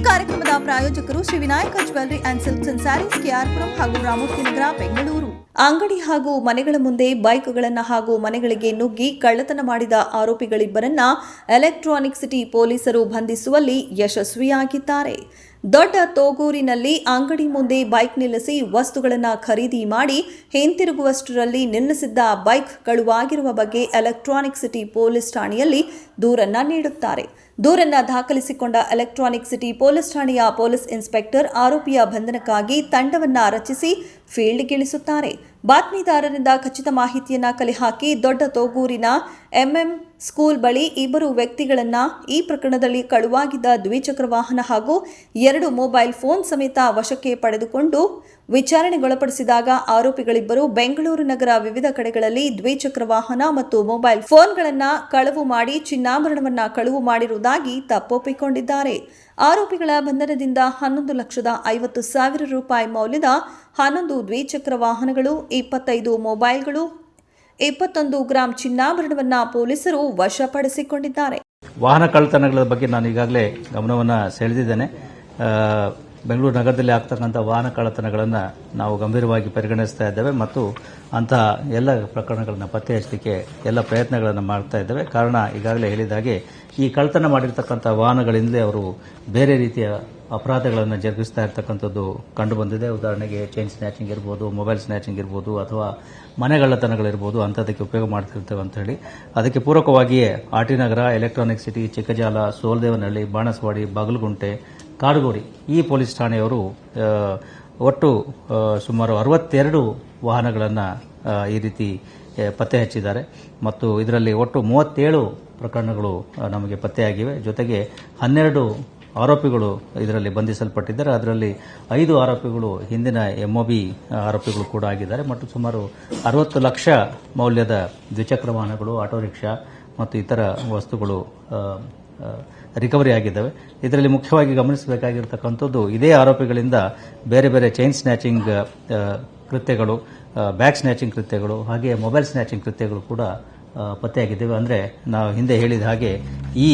ಕಾರ್ಯಕ್ರಮದ ಪ್ರಾಯೋಜಕರು Shri Vinayaka jewellery and silks and saris KR Puram ಹಾಗೂ ರಾಮೂರ್ತಿ ನಗರ ಬೆಂಗಳೂರು. ಅಂಗಡಿ ಹಾಗೂ ಮನೆಗಳ ಮುಂದೆ ಬೈಕ್ಗಳನ್ನು ಹಾಗೂ ಮನೆಗಳಿಗೆ ನುಗ್ಗಿ ಕಳ್ಳತನ ಮಾಡಿದ ಆರೋಪಿಗಳಿಬ್ಬರನ್ನ ಎಲೆಕ್ಟ್ರಾನಿಕ್ ಸಿಟಿ ಪೊಲೀಸರು ಬಂಧಿಸುವಲ್ಲಿ ಯಶಸ್ವಿಯಾಗಿದ್ದಾರೆ. ದೊಡ್ಡ ತೋಗೂರಿನಲ್ಲಿ ಅಂಗಡಿ ಮುಂದೆ ಬೈಕ್ ನಿಲ್ಲಿಸಿ ವಸ್ತುಗಳನ್ನು ಖರೀದಿ ಮಾಡಿ ಹಿಂತಿರುಗುವಷ್ಟರಲ್ಲಿ ನಿಲ್ಲಿಸಿದ್ದ ಬೈಕ್ ಕಳುವಾಗಿರುವ ಬಗ್ಗೆ ಎಲೆಕ್ಟ್ರಾನಿಕ್ ಸಿಟಿ ಪೊಲೀಸ್ ಠಾಣೆಯಲ್ಲಿ ದೂರನ್ನ ನೀಡುತ್ತಾರೆ. ದೂರನ್ನ ದಾಖಲಿಸಿಕೊಂಡ ಎಲೆಕ್ಟ್ರಾನಿಕ್ ಸಿಟಿ ಪೊಲೀಸ್ ಠಾಣೆಯ ಪೊಲೀಸ್ ಇನ್ಸ್ಪೆಕ್ಟರ್ ಆರೋಪಿಯ ಬಂಧನಕ್ಕಾಗಿ ತಂಡವನ್ನ ರಚಿಸಿ ಫೀಲ್ಡ್ಗಿಳಿಸುತ್ತಾರೆ. ಬಾತ್ಮೀದಾರರಿಂದ ಖಚಿತ ಮಾಹಿತಿಯನ್ನ ಕಲೆ ಹಾಕಿ ದೊಡ್ಡ ತೋಗೂರಿನ ಎಂಎಂ ಸ್ಕೂಲ್ ಬಳಿ ಇಬ್ಬರು ವ್ಯಕ್ತಿಗಳನ್ನ ಈ ಪ್ರಕರಣದಲ್ಲಿ ಕಳುವಾಗಿದ್ದ ದ್ವಿಚಕ್ರ ವಾಹನ ಹಾಗೂ 2 ಮೊಬೈಲ್ ಫೋನ್ ಸಮೇತ ವಶಕ್ಕೆ ಪಡೆದುಕೊಂಡು ವಿಚಾರಣೆಗೊಳಪಡಿಸಿದಾಗ ಆರೋಪಿಗಳಿಬ್ಬರು ಬೆಂಗಳೂರು ನಗರ ವಿವಿಧ ಕಡೆಗಳಲ್ಲಿ ದ್ವಿಚಕ್ರ ವಾಹನ ಮತ್ತು ಮೊಬೈಲ್ ಫೋನ್ಗಳನ್ನು ಕಳವು ಮಾಡಿ ಚಿನ್ನಾಭರಣವನ್ನ ಕಳವು ಮಾಡಿರುವುದಾಗಿ ತಪ್ಪೊಪ್ಪಿಕೊಂಡಿದ್ದಾರೆ. ಆರೋಪಿಗಳ ಬಂಧನದಿಂದ 11,50,000 ರೂಪಾಯಿ ಮೌಲ್ಯದ 11 ದ್ವಿಚಕ್ರ ವಾಹನಗಳು, 25 ಮೊಬೈಲ್ಗಳು, 21 ಗ್ರಾಂ ಚಿನ್ನಾಭರಣವನ್ನ ಪೊಲೀಸರು ವಶಪಡಿಸಿಕೊಂಡಿದ್ದಾರೆ. ವಾಹನ ಕಳ್ಳತನಗಳ ಬಗ್ಗೆ ನಾನು ಈಗಾಗಲೇ ಗಮನವನ್ನು ಸೆಳೆದಿದ್ದೇನೆ. ಬೆಂಗಳೂರು ನಗರದಲ್ಲಿ ಆಗ್ತಕ್ಕಂಥ ವಾಹನ ಕಳ್ಳತನಗಳನ್ನು ನಾವು ಗಂಭೀರವಾಗಿ ಪರಿಗಣಿಸ್ತಾ ಇದ್ದೇವೆ ಮತ್ತು ಅಂತಹ ಎಲ್ಲ ಪ್ರಕರಣಗಳನ್ನು ಪತ್ತೆ ಹಚ್ಚಲಿಕ್ಕೆ ಎಲ್ಲ ಪ್ರಯತ್ನಗಳನ್ನು ಮಾಡ್ತಾ ಇದ್ದೇವೆ. ಕಾರಣ ಈಗಾಗಲೇ ಹೇಳಿದಾಗೆ ಈ ಕಳ್ಳತನ ಮಾಡಿರ್ತಕ್ಕಂಥ ವಾಹನಗಳಿಂದಲೇ ಅವರು ಬೇರೆ ರೀತಿಯ ಅಪರಾಧಗಳನ್ನು ಜರುಗಿಸ್ತಾ ಇರ್ತಕ್ಕಂಥದ್ದು ಕಂಡುಬಂದಿದೆ. ಉದಾಹರಣೆಗೆ ಚೈನ್ ಸ್ನ್ಯಾಚಿಂಗ್ ಇರ್ಬೋದು, ಮೊಬೈಲ್ ಸ್ನ್ಯಾಚಿಂಗ್ ಇರ್ಬೋದು ಅಥವಾ ಮನೆಗಳ್ಳತನಗಳಿರ್ಬೋದು, ಅಂಥದ್ದಕ್ಕೆ ಉಪಯೋಗ ಮಾಡ್ತಿರ್ತೇವೆ ಅಂತ ಹೇಳಿ ಅದಕ್ಕೆ ಪೂರಕವಾಗಿಯೇ ಆರ್ಟಿ ನಗರ, ಎಲೆಕ್ಟ್ರಾನಿಕ್ ಸಿಟಿ, ಚಿಕ್ಕಜಾಲ, ಸೋಲ್ದೇವನಹಳ್ಳಿ, ಬಾಣಸವಾಡಿ, ಬಾಗಲಗುಂಟೆ, ಕಾಡುಗೋಡಿ ಈ ಪೊಲೀಸ್ ಠಾಣೆಯವರು ಒಟ್ಟು ಸುಮಾರು 62 ವಾಹನಗಳನ್ನು ಈ ರೀತಿ ಪತ್ತೆ ಹಚ್ಚಿದ್ದಾರೆ ಮತ್ತು ಇದರಲ್ಲಿ ಒಟ್ಟು 37 ಪ್ರಕರಣಗಳು ನಮಗೆ ಪತ್ತೆಯಾಗಿವೆ. ಜೊತೆಗೆ 12 ಆರೋಪಿಗಳು ಇದರಲ್ಲಿ ಬಂಧಿಸಲ್ಪಟ್ಟಿದ್ದಾರೆ. ಅದರಲ್ಲಿ 5 ಆರೋಪಿಗಳು ಹಿಂದಿನ ಎಂಒಬಿ ಆರೋಪಿಗಳು ಕೂಡ ಆಗಿದ್ದಾರೆ ಮತ್ತು ಸುಮಾರು 60 ಲಕ್ಷ ಮೌಲ್ಯದ ದ್ವಿಚಕ್ರ ವಾಹನಗಳು, ಆಟೋ ರಿಕ್ಷಾ ಮತ್ತು ಇತರ ವಸ್ತುಗಳು ರಿಕವರಿ ಆಗಿದ್ದಾವೆ. ಇದರಲ್ಲಿ ಮುಖ್ಯವಾಗಿ ಗಮನಿಸಬೇಕಾಗಿರತಕ್ಕಂಥದ್ದು ಇದೇ ಆರೋಪಿಗಳಿಂದ ಬೇರೆ ಬೇರೆ ಚೈನ್ ಸ್ನ್ಯಾಚಿಂಗ್ ಕೃತ್ಯಗಳು, ಬ್ಯಾಗ್ ಸ್ನ್ಯಾಚಿಂಗ್ ಕೃತ್ಯಗಳು, ಹಾಗೆ ಮೊಬೈಲ್ ಸ್ನ್ಯಾಚಿಂಗ್ ಕೃತ್ಯಗಳು ಕೂಡ ಪತ್ತೆಯಾಗಿದ್ದೇವೆ. ಅಂದರೆ ನಾವು ಹಿಂದೆ ಹೇಳಿದ ಹಾಗೆ ಈ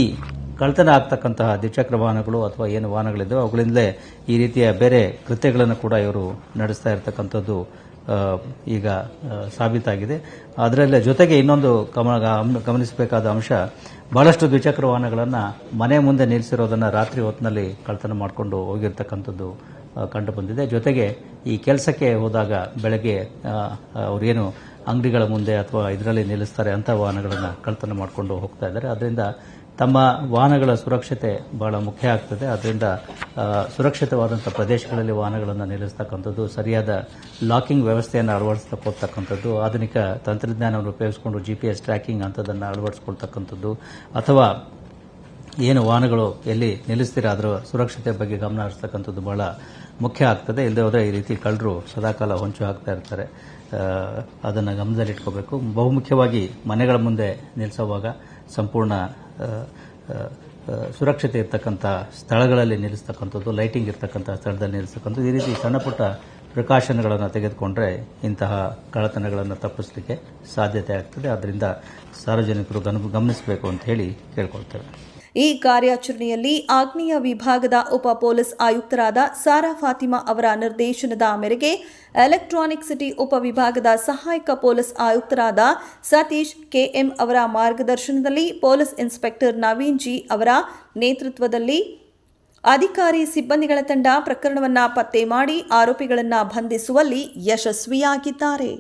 ಕಳ್ಳತನ ಆಗ್ತಕ್ಕಂತಹ ದ್ವಿಚಕ್ರ ವಾಹನಗಳು ಅಥವಾ ಏನು ವಾಹನಗಳಿದ್ದಾವೆ ಅವುಗಳಿಂದಲೇ ಈ ರೀತಿಯ ಬೇರೆ ಕೃತ್ಯಗಳನ್ನು ಕೂಡ ಇವರು ನಡೆಸ್ತಾ ಇರತಕ್ಕಂಥದ್ದು ಈಗ ಸಾಬೀತಾಗಿದೆ. ಅದರಲ್ಲೇ ಜೊತೆಗೆ ಇನ್ನೊಂದು ಗಮನಿಸಬೇಕಾದ ಅಂಶ, ಬಹಳಷ್ಟು ದ್ವಿಚಕ್ರ ವಾಹನಗಳನ್ನು ಮನೆ ಮುಂದೆ ನಿಲ್ಲಿಸಿರೋದನ್ನು ರಾತ್ರಿ ಹೊತ್ತಿನಲ್ಲಿ ಕಳ್ಳತನ ಮಾಡಿಕೊಂಡು ಹೋಗಿರ್ತಕ್ಕಂಥದ್ದು ಕಂಡು ಬಂದಿದೆ. ಜೊತೆಗೆ ಈ ಕೆಲಸಕ್ಕೆ ಹೋದಾಗ ಬೆಳಗ್ಗೆ ಅವರೇನು ಅಂಗಡಿಗಳ ಮುಂದೆ ಅಥವಾ ಇದರಲ್ಲಿ ನಿಲ್ಲಿಸ್ತಾರೆ ಅಂಥ ವಾಹನಗಳನ್ನು ಕಳ್ಳತನ ಮಾಡಿಕೊಂಡು ಹೋಗ್ತಾ ಇದ್ದಾರೆ. ಅದರಿಂದ ತಮ್ಮ ವಾಹನಗಳ ಸುರಕ್ಷತೆ ಬಹಳ ಮುಖ್ಯ ಆಗ್ತದೆ. ಅದರಿಂದ ಸುರಕ್ಷಿತವಾದಂಥ ಪ್ರದೇಶಗಳಲ್ಲಿ ವಾಹನಗಳನ್ನು ನಿಲ್ಲಿಸ್ತಕ್ಕಂಥದ್ದು, ಸರಿಯಾದ ಲಾಕಿಂಗ್ ವ್ಯವಸ್ಥೆಯನ್ನು ಅಳವಡಿಸ್ತಕ್ಕಂಥದ್ದು, ಆಧುನಿಕ ತಂತ್ರಜ್ಞಾನವನ್ನು ಉಪಯೋಗಿಸಿಕೊಂಡು GPS ಟ್ರ್ಯಾಕಿಂಗ್ ಅಂಥದ್ದನ್ನು ಅಳವಡಿಸ್ಕೊಳ್ತಕ್ಕಂಥದ್ದು, ಅಥವಾ ಏನು ವಾಹನಗಳು ಎಲ್ಲಿ ನಿಲ್ಲಿಸ್ತೀರ ಅದರ ಸುರಕ್ಷತೆ ಬಗ್ಗೆ ಗಮನ ಹರಿಸ್ತಕ್ಕಂಥದ್ದು ಬಹಳ ಮುಖ್ಯ ಆಗ್ತದೆ. ಇಲ್ಲದೆ ಹೋದರೆ ಈ ರೀತಿ ಕಳ್ಳರು ಸದಾಕಾಲ ಹೊಂಚು ಹಾಕ್ತಾ ಇರ್ತಾರೆ. ಅದನ್ನು ಗಮನದಲ್ಲಿಟ್ಕೋಬೇಕು. ಬಹುಮುಖ್ಯವಾಗಿ ಮನೆಗಳ ಮುಂದೆ ನಿಲ್ಲಿಸುವಾಗ ಸಂಪೂರ್ಣ ಸುರಕ್ಷತೆ ಇರತಕ್ಕಂಥ ಸ್ಥಳಗಳಲ್ಲಿ ನಿಲ್ಲಿಸ್ತಕ್ಕಂಥದ್ದು, ಲೈಟಿಂಗ್ ಇರತಕ್ಕಂಥ ಸ್ಥಳದಲ್ಲಿ ನಿಲ್ಲಿಸ್ತಕ್ಕಂಥದ್ದು, ಈ ರೀತಿ ಸಣ್ಣ ಪುಟ್ಟ ಪ್ರಿಕಾಷನ್ಗಳನ್ನು ತೆಗೆದುಕೊಂಡ್ರೆ ಇಂತಹ ಕಳ್ಳತನಗಳನ್ನು ತಪ್ಪಿಸಲಿಕ್ಕೆ ಸಾಧ್ಯತೆ ಆಗ್ತದೆ. ಅದರಿಂದ ಸಾರ್ವಜನಿಕರು ಗಮನಿಸಬೇಕು ಅಂತ ಹೇಳಿ ಕೇಳ್ಕೊಳ್ತೇವೆ. ಈ ಕಾರ್ಯಾಚರಣೆಯಲ್ಲಿ ಆಗ್ನೇಯ ವಿಭಾಗದ ಉಪ ಪೊಲೀಸ್ ಆಯುಕ್ತರಾದ ಸಾರಾ ಫಾತಿಮಾ ಅವರ ನಿರ್ದೇಶನದ ಮೇರೆಗೆ ಎಲೆಕ್ಟ್ರಾನಿಕ್ ಸಿಟಿ ಉಪವಿಭಾಗದ ಸಹಾಯಕ ಪೊಲೀಸ್ ಆಯುಕ್ತರಾದ ಸತೀಶ್ ಕೆಎಂ ಅವರ ಮಾರ್ಗದರ್ಶನದಲ್ಲಿ ಪೊಲೀಸ್ ಇನ್ಸ್ಪೆಕ್ಟರ್ ನವೀನ್ ಜಿ ಅವರ ನೇತೃತ್ವದಲ್ಲಿ ಅಧಿಕಾರಿ ಸಿಬ್ಬಂದಿಗಳ ತಂಡ ಪ್ರಕರಣವನ್ನು ಪತ್ತೆ ಮಾಡಿ ಆರೋಪಿಗಳನ್ನು ಬಂಧಿಸುವಲ್ಲಿ ಯಶಸ್ವಿಯಾಗಿದ್ದಾರೆ.